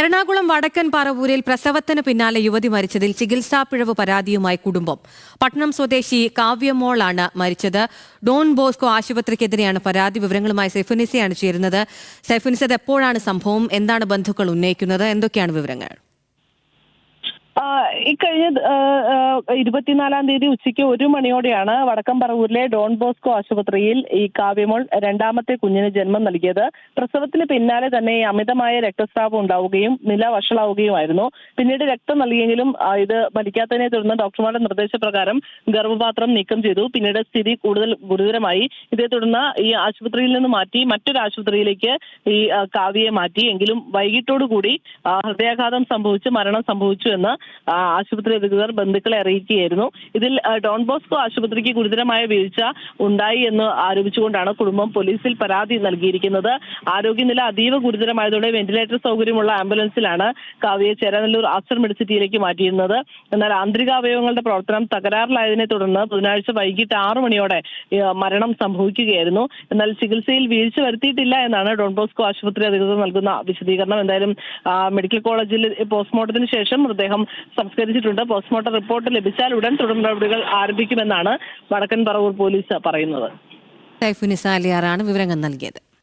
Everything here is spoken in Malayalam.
എറണാകുളം വടക്കൻ പറവൂരിൽ പ്രസവത്തിന് പിന്നാലെ യുവതി മരിച്ചതിൽ ചികിത്സാ പിഴവ് പരാതിയുമായി കുടുംബം. പട്ടണം സ്വദേശി കാവ്യമോളാണ് മരിച്ചത്. ഡോൺ ബോസ്കോ ആശുപത്രിക്കെതിരെയാണ് പരാതി. വിവരങ്ങളുമായി സൈഫുനിസയാണ് ചേരുന്നത്. സൈഫുനിസ, എപ്പോഴാണ് സംഭവം? എന്താണ് ബന്ധുക്കൾ ഉന്നയിക്കുന്നത്? എന്തൊക്കെയാണ് വിവരങ്ങൾ? ഇക്കഴിഞ്ഞ 24-ാം തീയതി ഉച്ചയ്ക്ക് 1 മണിയോടെയാണ് വടക്കം പറവൂരിലെ ഡോൺ ബോസ്കോ ആശുപത്രിയിൽ ഈ കാവ്യമോൾ രണ്ടാമത്തെ കുഞ്ഞിന് ജന്മം നൽകിയത്. പ്രസവത്തിന് പിന്നാലെ തന്നെ അമിതമായ രക്തസ്രാവം ഉണ്ടാവുകയും നില വഷളാവുകയുമായിരുന്നു. പിന്നീട് രക്തം നൽകിയെങ്കിലും ഇത് മരിക്കാത്തതിനെ തുടർന്ന് ഡോക്ടർമാരുടെ നിർദ്ദേശപ്രകാരം ഗർഭപാത്രം നീക്കം ചെയ്തു. പിന്നീട് സ്ഥിതി കൂടുതൽ ഗുരുതരമായി. ഇതേ തുടർന്ന് ഈ ആശുപത്രിയിൽ നിന്ന് മാറ്റി മറ്റൊരു ആശുപത്രിയിലേക്ക് ഈ കാവ്യയെ മാറ്റി. എങ്കിലും വൈകിട്ടോടുകൂടി ഹൃദയാഘാതം സംഭവിച്ച് മരണം സംഭവിച്ചു എന്ന് ആശുപത്രി അധികൃതർ ബന്ധുക്കളെ അറിയിക്കുകയായിരുന്നു. ഇതിൽ ഡോൺ ബോസ്കോ ആശുപത്രിക്ക് ഗുരുതരമായ വീഴ്ച ഉണ്ടായി എന്ന് ആരോപിച്ചുകൊണ്ടാണ് കുടുംബം പോലീസിൽ പരാതി നൽകിയിരിക്കുന്നത്. ആരോഗ്യനില അതീവ ഗുരുതരമായതോടെ വെന്റിലേറ്റർ സൗകര്യമുള്ള ആംബുലൻസിലാണ് കാവ്യയെ ചേരാനല്ലൂർ ആസ്റ്റർ മെഡിസിറ്റിയിലേക്ക് മാറ്റിയിരുന്നത്. എന്നാൽ ആന്തരികാവയവങ്ങളുടെ പ്രവർത്തനം തകരാറിലായതിനെ തുടർന്ന് ബുധനാഴ്ച വൈകിട്ട് 6 മണിയോടെ മരണം സംഭവിക്കുകയായിരുന്നു. എന്നാൽ ചികിത്സയിൽ വീഴ്ച വരുത്തിയിട്ടില്ല എന്നാണ് ഡോൺ ബോസ്കോ ആശുപത്രി അധികൃതർ നൽകുന്ന വിശദീകരണം. എന്തായാലും മെഡിക്കൽ കോളേജിൽ പോസ്റ്റ്മോർട്ടത്തിന് ശേഷം മൃതദേഹം സംസ്കരിച്ചിട്ടുണ്ട്. പോസ്റ്റ്മോർട്ടം റിപ്പോർട്ട് ലഭിച്ചാൽ ഉടൻ തുടർ നടപടികൾ ആരംഭിക്കുമെന്നാണ് വടക്കൻ പറവൂർ പോലീസ് പറയുന്നത്. സൈഫുനിസ അലിയാറാണ് വിവരങ്ങൾ നൽകിയത്.